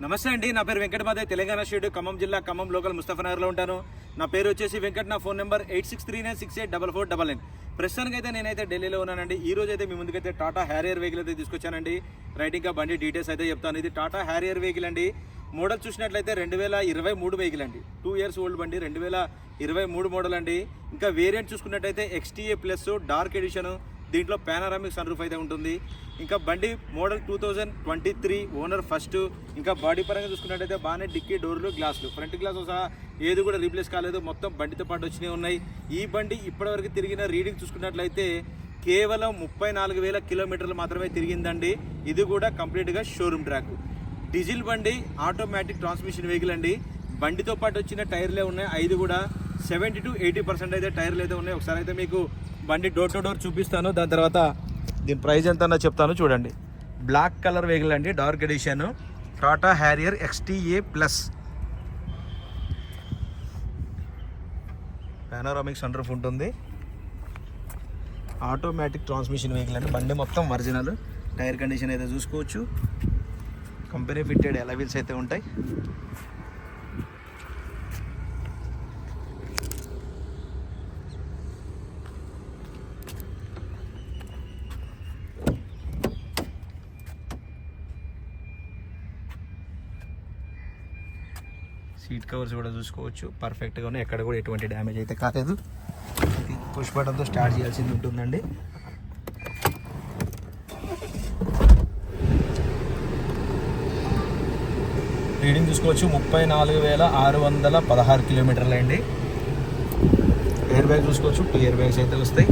నమస్తే అండి, నా పేరు వెంకట మాదే, తెలంగాణ స్టేట్ ఖమ్మం జిల్లా ఖమ్మం లోకల్ ముస్తఫానగర్లో ఉంటాను. నా పేరు వచ్చేసి వెంకట్. నా ఫోన్ నెంబర్ 8639684499. ప్రస్తుతానికి అయితే నేనైతే ఢిల్లీలో ఉన్నానండి. ఈ రోజు అయితే మీ ముందుకైతే టాటా హ్యారియర్ వెహికల్ అయితే తీసుకొచ్చానండి. రైటింగ్గా బండి డీటెయిల్స్ అయితే చెప్తాను. ఇది టాటా హ్యారియర్ వెహికల్ అండి. మోడల్ చూసినట్లయితే 2023 వెహికల్ అండి. 2 years ఓల్డ్ బండి, 2023 మోడల్ అండి. ఇంకా వేరియంట్ చూసుకున్నట్టయితే XTA ప్లస్ డార్క్ ఎడిషన్, దీంట్లో పానరామిక్ సన్ రూఫ్ అయితే ఉంటుంది. ఇంకా బండి మోడల్ 2023, ఓనర్ ఫస్ట్. ఇంకా బాడీ పరంగా చూసుకున్నట్టయితే బాగానే డిక్కీ డోర్లు, గ్లాసులు, ఫ్రంట్ గ్లాస్ సహా ఏది కూడా రీప్లేస్ కాలేదు, మొత్తం బండితో పాటు వచ్చినవి ఉన్నాయి. ఈ బండి ఇప్పటివరకు తిరిగిన రీడింగ్ చూసుకున్నట్లయితే కేవలం 34,000 కిలోమీటర్లు మాత్రమే తిరిగిందండి. ఇది కూడా కంప్లీట్గా షోరూమ్ ట్రాక్. డీజిల్ బండి, ఆటోమేటిక్ ట్రాన్స్మిషన్ వెహికల్ అండి. బండితో పాటు వచ్చిన టైర్లే ఉన్నాయి, 5 కూడా 70 to 80% అయితే టైర్లు అయితే ఉన్నాయి. ఒకసారి అయితే మీకు బండి డోర్ టు డోర్ చూపిస్తాను, దాని తర్వాత దీని ప్రైస్ ఎంత అన్నా చెప్తాను. చూడండి, బ్లాక్ కలర్ వెహికల్ అండి, dark edition, Tata Harrier XTA plus. Panoramic sun roof ఉంటుంది. ఆటోమేటిక్ ట్రాన్స్మిషన్ వెహికల్ అండి. బండి మొత్తం ఒరిజినల్. టైర్ కండిషన్ అయితే చూసుకోవచ్చు. కంపెనీ ఫిట్టెడ్ ఎలా వీల్స్ అయితే ఉంటాయి. సీట్ కవర్స్ కూడా చూసుకోవచ్చు, పర్ఫెక్ట్గా ఉన్నాయి. ఎక్కడ కూడా ఎటువంటి డ్యామేజ్ అయితే కాలేదు. పుష్ బటన్తో స్టార్ట్ చేయాల్సింది ఉంటుందండి. రీడింగ్ చూసుకోవచ్చు, 34,616 కిలోమీటర్లు అండి. ఎయిర్ బ్యాగ్ చూసుకోవచ్చు, 2 ఎయిర్ బ్యాగ్స్ అయితే వస్తాయి.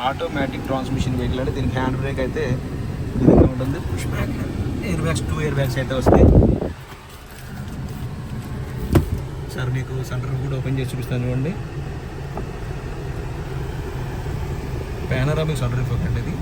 ఆటోమేటిక్ ట్రాన్స్మిషన్ వెహికల్ అండి. దీనికి హ్యాండ్ బ్రేక్ అయితే విధంగా ఉంటుంది. Push back air bags, 2 air bags అయితే వస్తాయి. సార్ మీకు సన్ రూఫ్ కూడా ఓపెన్ చేసి చూపిస్తాను చూడండి. పానోరామిక్ సన్ రూఫ్ ఒకటి ఇది.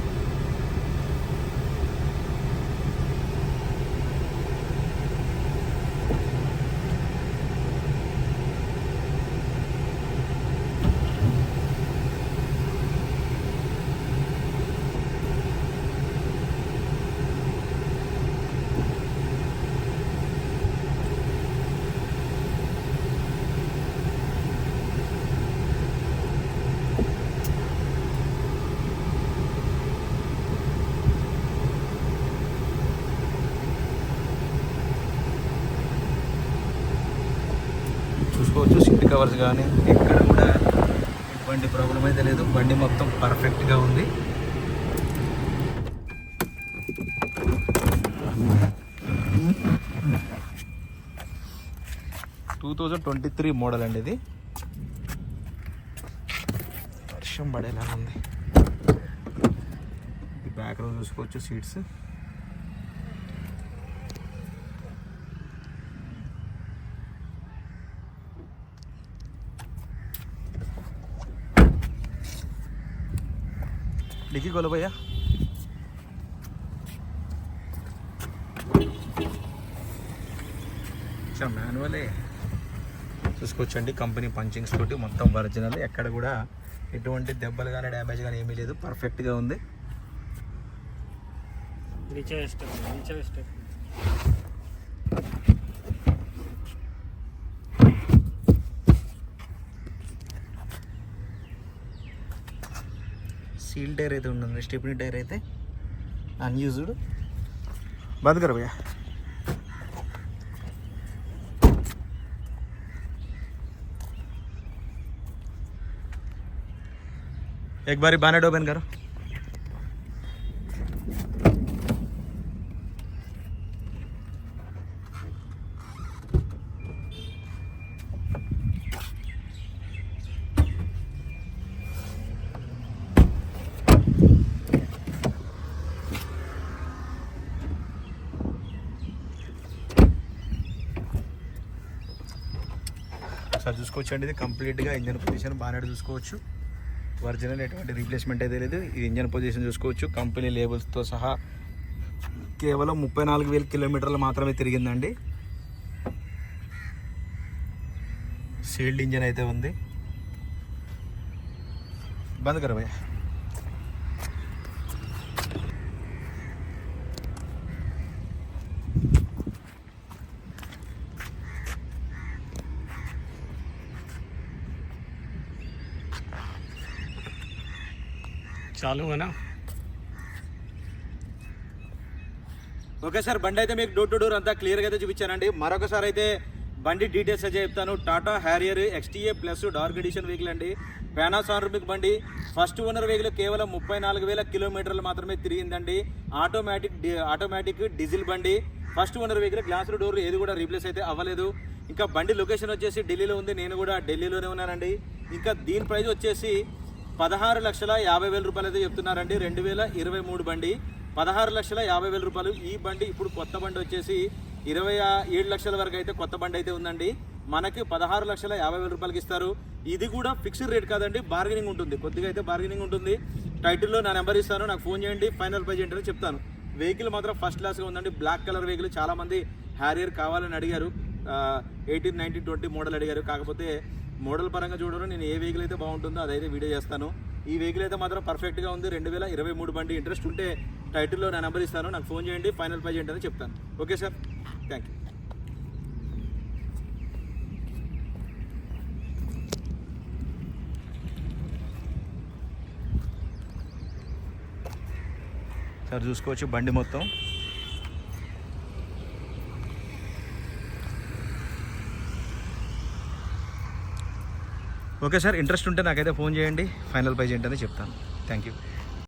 చూసుకోవచ్చు, సీట్ కవర్స్ కానీ ఎక్కడ కూడా ఎటువంటి ప్రాబ్లం అయితే లేదు. బండి మొత్తం పర్ఫెక్ట్గా ఉంది. టూ 2023 మోడల్ అండి ఇది. వర్షం పడేలా ఉంది. బ్యాక్ లో చూసుకోవచ్చు సీట్స్. డిక్కీ खोलो भैया. మాన్యువలే చూసుకోవచ్చండి. కంపెనీ పంచింగ్స్ తోటి మొత్తం ఒరిజినల్. ఎక్కడ కూడా ఎటువంటి దెబ్బలు కానీ డ్యామేజ్ కానీ ఏమీ లేదు, పర్ఫెక్ట్గా ఉంది. सील टायर అయితే ఉంటుంది. స్టెప్నీ టైర్ అయితే అన్యూజ్డ్. బంద్ కర్ భయ్యా. एक बारी बानेट ओपन करो. సార్ చూసుకోవచ్చు అండి, ఇది కంప్లీట్గా ఇంజన్ పొజిషన్ బానెట్ చూసుకోవచ్చు. ఒరిజినల్, ఎటువంటి రీప్లేస్మెంట్ అయితే లేదు. ఇది ఇంజన్ పొజిషన్ చూసుకోవచ్చు, కంపెనీ లేబుల్స్తో సహా. కేవలం 34,000 కిలోమీటర్లు మాత్రమే తిరిగిందండి. సీల్డ్ ఇంజన్ అయితే ఉంది. బంద్ కర్ భయ్యా. चालू है ना। ఓకే సార్, బండి అయితే మీకు డోర్ టు డోర్ అంతా క్లియర్గా అయితే చూపించానండి. మరొకసారి అయితే బండి డీటెయిల్స్ అయితే చెప్తాను. Tata Harrier XTA plus dark edition vehicle అండి. పానాసోనిక్ బండి. ఫస్ట్ ఓనర్ వెహికల్ కేవలం 34,000 కిలోమీటర్లు మాత్రమే తిరిగిందండి. ఆటోమేటిక్ డీజిల్ బండి. ఫస్ట్ ఓనర్ వెహికల్ గ్లాసులు డోర్లు ఏది కూడా రీప్లేస్ అయితే అవ్వలేదు. ఇంకా బండి లొకేషన్ వచ్చేసి ఢిల్లీలో ఉంది. నేను కూడా ఢిల్లీలోనే ఉన్నానండి. ఇంకా దీని ప్రైస్ వచ్చేసి 16,50,000 రూపాయలు అయితే చెప్తున్నారండి. 2023 బండి 16,50,000 రూపాయలు. ఈ బండి ఇప్పుడు కొత్త బండి వచ్చేసి 27 లక్షల వరకు అయితే కొత్త బండి అయితే ఉందండి. మనకి 16,50,000 రూపాయలకి ఇస్తారు. ఇది కూడా ఫిక్స్డ్ రేట్ కాదండి, బార్గెనింగ్ ఉంటుంది. కొద్దిగా అయితే బార్గెనింగ్ ఉంటుంది. టైటిల్లో నా నెంబర్ ఇస్తాను, నాకు ఫోన్ చేయండి, ఫైనల్ ప్రైజ్ ఏంటని చెప్తాను. వెహికల్ మాత్రం ఫస్ట్ క్లాస్గా ఉందండి. Black colour vehicle. చాలామంది హ్యారియర్ కావాలని అడిగారు. 18, 19, 20 మోడల్ అడిగారు. కాకపోతే మోడల్ పరంగా చూడడం నేను ఏ వెహికల్ అయితే బాగుంటుందో అదైతే వీడియో చేస్తాను. ఈ వెహికల్ అయితే మాత్రం పర్ఫెక్ట్గా ఉంది. 2023 బండి. ఇంట్రెస్ట్ ఉంటే టైటిల్లో నా నెంబర్ ఇస్తాను, నాకు ఫోన్ చేయండి, ఫైనల్ ప్రైజ్ ఏంటని చెప్తాను. Okay sir, thank you. Sir చూసుకోవచ్చు బండి మొత్తం. ఓకే సార్, ఇంట్రెస్ట్ ఉంటే నాకైతే ఫోన్ చేయండి, ఫైనల్ ప్రైజ్ ఏంటని చెప్తాను. Thank you.